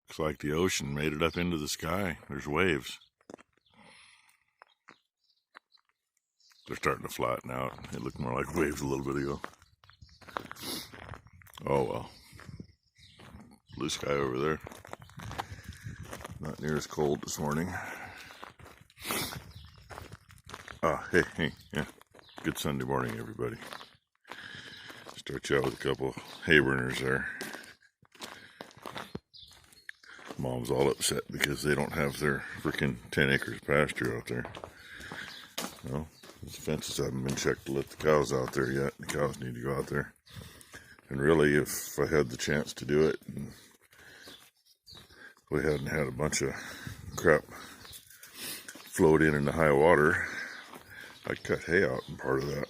Looks like the ocean made it up into the sky. There's waves. They're starting to flatten out. It looked more like waves a little bit ago. Oh well. Blue sky over there. Not near as cold this morning. Hey, yeah. Good Sunday morning, everybody. Start you out with a couple hay burners there. Mom's all upset because they don't have their freaking 10 acres of pasture out there. Well, the fences haven't been checked to let the cows out there yet. The cows need to go out there. And really, if I had the chance to do it, and we hadn't had a bunch of crap float in the high water, I'd cut hay out in part of that.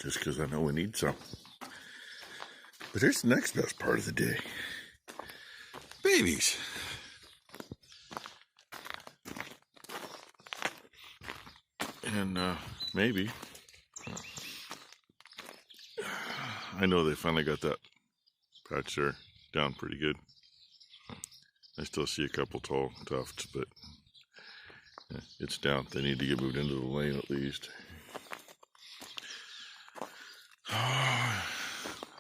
Just because I know we need some. But here's the next best part of the day. Babies. And maybe, I know they finally got that patch there down pretty good. I still see a couple tall tufts, but it's down. They need to get moved into the lane at least.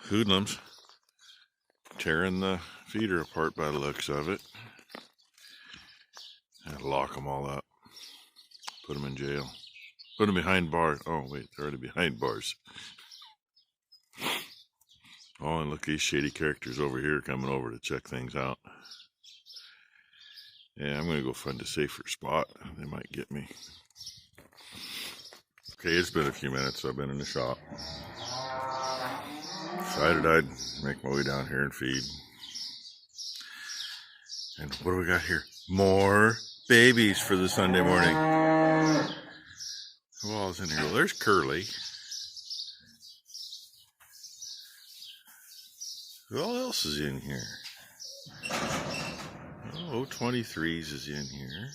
Hoodlums tearing the feeder apart by the looks of it. And lock them all up. Put them in jail. Put them behind bars. Oh wait, they're already behind bars. Oh, and look at these shady characters over here coming over to check things out. Yeah, I'm gonna go find a safer spot. They might get me. Okay, it's been a few minutes. I've been in the shop. Decided I'd make my way down here and feed. And what do we got here? More babies for the Sunday morning. Who all's in here? Well, there's Curly. Who else is in here? Oh, 23s is in here.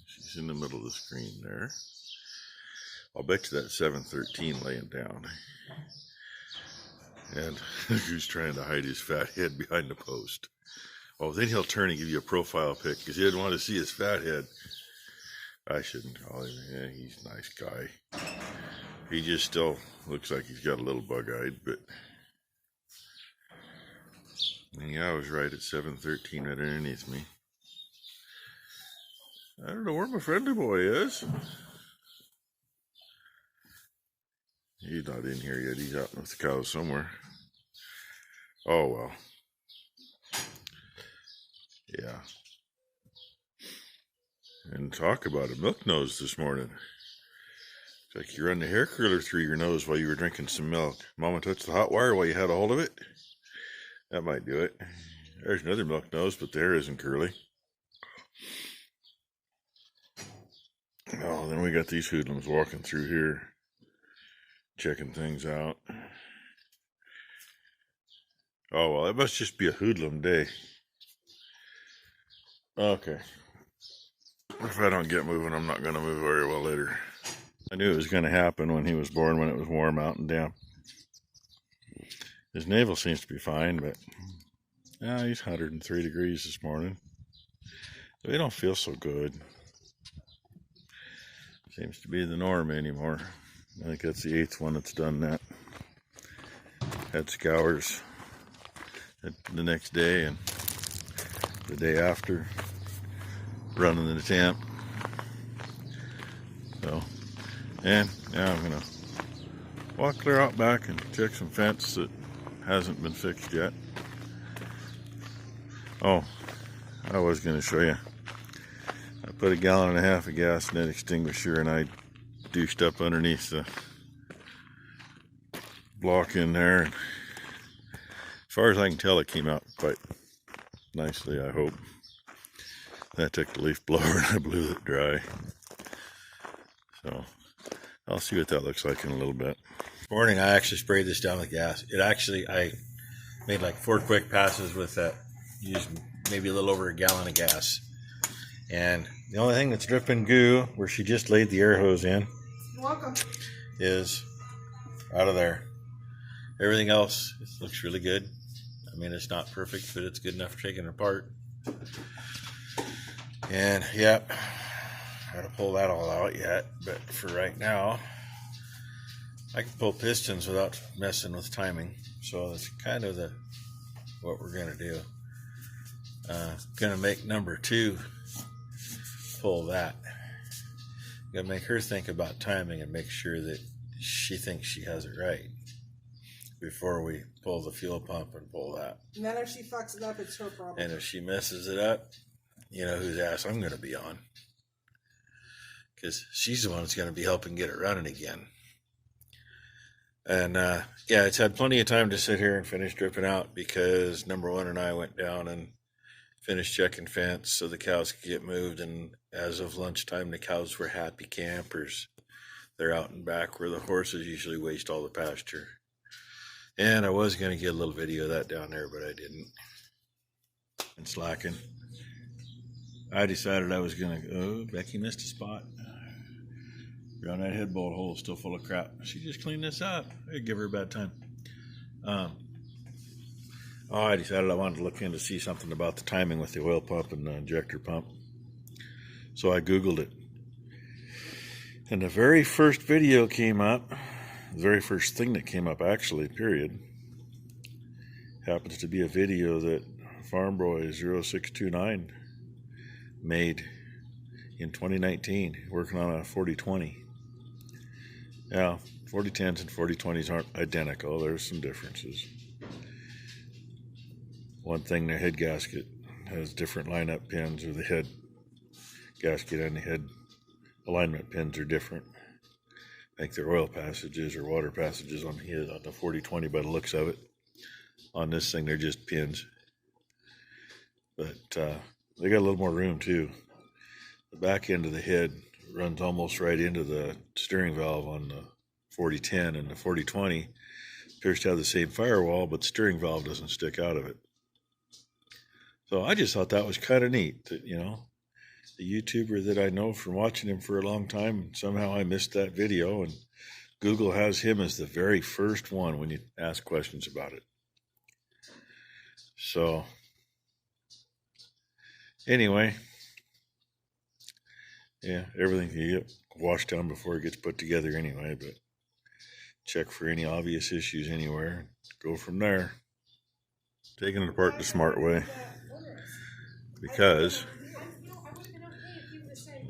She's in the middle of the screen there. I'll bet you that 713 laying down. And who's trying to hide his fat head behind the post? Oh, then he'll turn and give you a profile pic because he didn't want to see his fat head. I shouldn't call him. Yeah, he's a nice guy. He just still looks like he's got a little bug-eyed, but yeah, I was right at 713 right underneath me. I don't know where my friendly boy is. He's not in here yet. He's out with the cows somewhere. Oh, well. Yeah. And talk about a milk nose this morning. It's like you run the hair curler through your nose while you were drinking some milk. Mama touched the hot wire while you had a hold of it. That might do it. There's another milk nose, but the hair isn't curly. Oh, then we got these hoodlums walking through here, checking things out. Oh, well, it must just be a hoodlum day. Okay. If I don't get moving, I'm not going to move very well later. I knew it was going to happen when he was born, when it was warm out and damp. His navel seems to be fine, but he's 103 degrees this morning. They don't feel so good. Seems to be the norm anymore. I think that's the 8th one that's done that. Had scours the next day and the day after, running in the temp. So, and now I'm gonna walk clear out back and check some fence that hasn't been fixed yet. Oh, I was gonna show you. I put 1.5 gallons of gas in that extinguisher and I douched up underneath the block in there. And as far as I can tell, it came out quite nicely, I hope. I took the leaf blower and I blew it dry. So I'll see what that looks like in a little bit. This morning I actually sprayed this down with gas. I made like 4 quick passes with that. Used maybe a little over 1 gallon of gas. And the only thing that's dripping goo, where she just laid the air hose in, You're welcome, is out of there. Everything else looks really good. I mean, it's not perfect, but it's good enough for taking it apart. And yep, gotta pull that all out yet. But for right now, I can pull pistons without messing with timing. So that's kind of what we're gonna do. Gonna make number 2 pull that. Gotta make her think about timing and make sure that she thinks she has it right before we pull the fuel pump and pull that. And then if she fucks it up, it's her problem. And if she messes it up, you know whose ass I'm going to be on. Because she's the one that's going to be helping get it running again. And yeah, it's had plenty of time to sit here and finish dripping out because number 1 and I went down and finished checking fence so the cows could get moved. And as of lunchtime, the cows were happy campers. They're out and back where the horses usually waste all the pasture. And I was going to get a little video of that down there, but I didn't. And slacking. I decided I was going to, oh, Becky missed a spot. Around that head bolt hole is still full of crap. She just cleaned this up. I'd give her a bad time. I decided I wanted to look in to see something about the timing with the oil pump and the injector pump. So I Googled it. And the very first video came up, the very first thing that came up actually, period, happens to be a video that Farm Boy 0629 made in 2019, working on a 4020. Now, 4010s and 4020s aren't identical. There's some differences. One thing, the head gasket has different lineup pins, or the head gasket and the head alignment pins are different. I think they're oil passages or water passages on the 4020 by the looks of it. On this thing, they're just pins. But they got a little more room too. The back end of the head runs almost right into the steering valve on the 4010, and the 4020 appears to have the same firewall, but the steering valve doesn't stick out of it. So I just thought that was kind of neat that, you know, the YouTuber that I know from watching him for a long time, somehow I missed that video, and Google has him as the very first one when you ask questions about it. So anyway, yeah, everything can get washed down before it gets put together anyway, but check for any obvious issues anywhere. Go from there. Taking it apart the smart way, because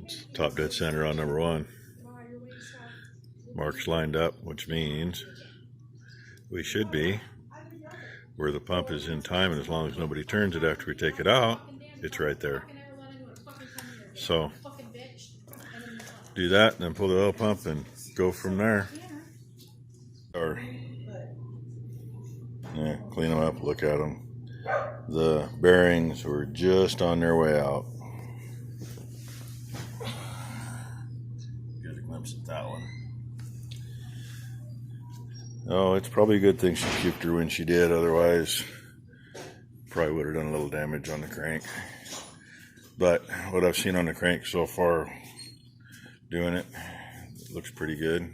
it's top dead center on number 1. Marks lined up, which means we should be where the pump is in time, and as long as nobody turns it after we take it out, it's right there. So do that and then pull the oil pump and go from there. Or yeah, clean them up, look at them. The bearings were just on their way out. Get a glimpse at that one. Oh, it's probably a good thing she cuked her when she did, otherwise probably would have done a little damage on the crank. But what I've seen on the crank so far doing it, looks pretty good.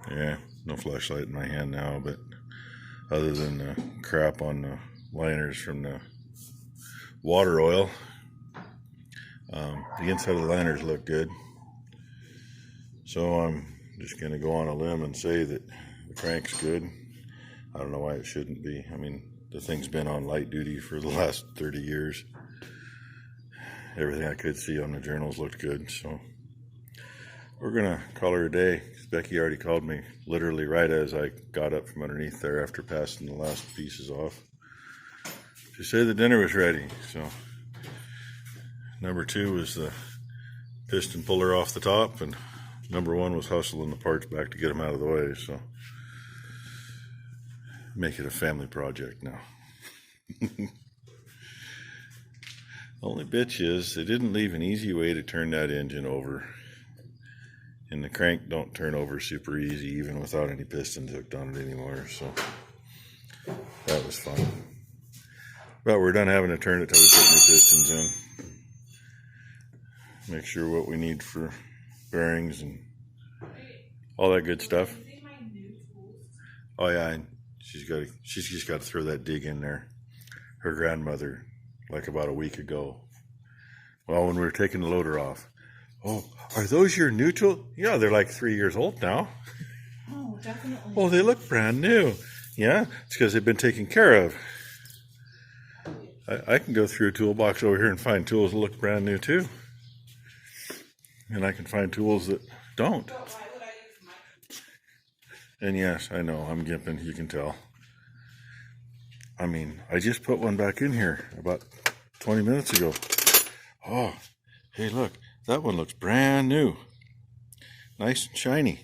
Yeah, no flashlight in my hand now, but other than the crap on the liners from the water oil, the inside of the liners look good. So I'm just going to go on a limb and say that the crank's good. I don't know why it shouldn't be. I mean, the thing's been on light duty for the last 30 years. Everything I could see on the journals looked good, so we're going to call her a day. Becky already called me literally right as I got up from underneath there after passing the last pieces off. She said the dinner was ready, so number 2 was the piston puller off the top, and number 1 was hustling the parts back to get them out of the way, so make it a family project now. Only bitch is they didn't leave an easy way to turn that engine over. And the crank don't turn over super easy even without any pistons hooked on it anymore, so that was fun. But we're done having to turn it till we put new pistons in. Make sure what we need for bearings and all that good stuff. Oh yeah, She's just got to throw that dig in there. Her grandmother, like about a week ago. Well, when we were taking the loader off. Oh, are those your new tools? Yeah, they're like 3 years old now. Oh, definitely. Oh, they look brand new. Yeah, it's because they've been taken care of. I can go through a toolbox over here and find tools that look brand new too. And I can find tools that don't. And yes, I know, I'm gimping, you can tell. I mean, I just put one back in here about 20 minutes ago. Oh, hey look, that one looks brand new. Nice and shiny.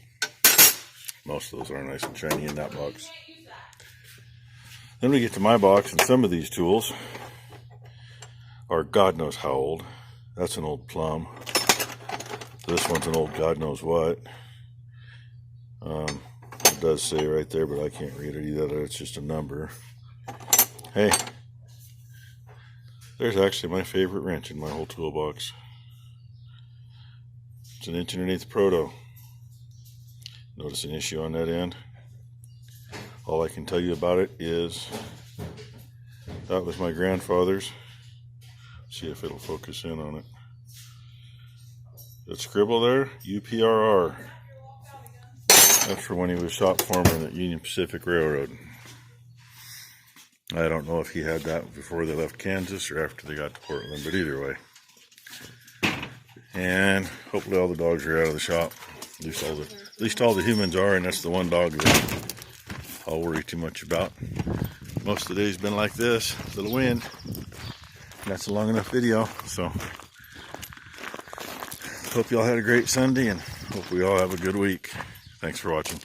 Most of those are nice and shiny in that box. Then we get to my box, and some of these tools are God knows how old. That's an old plum. This one's an old God knows what. It does say right there, but I can't read it either. It's just a number. Hey, there's actually my favorite wrench in my whole toolbox. It's an 1/1/8 Proto. Notice an issue on that end. All I can tell you about it is that was my grandfather's. See if it'll focus in on it. That scribble there, UPRR. That's for when he was shop foreman at Union Pacific Railroad. I don't know if he had that before they left Kansas or after they got to Portland, but either way. And hopefully all the dogs are out of the shop. At least all the humans are, and that's the one dog that I'll worry too much about. Most of the day's been like this, a little wind. That's a long enough video, so hope you all had a great Sunday, and hope we all have a good week. Thanks for watching.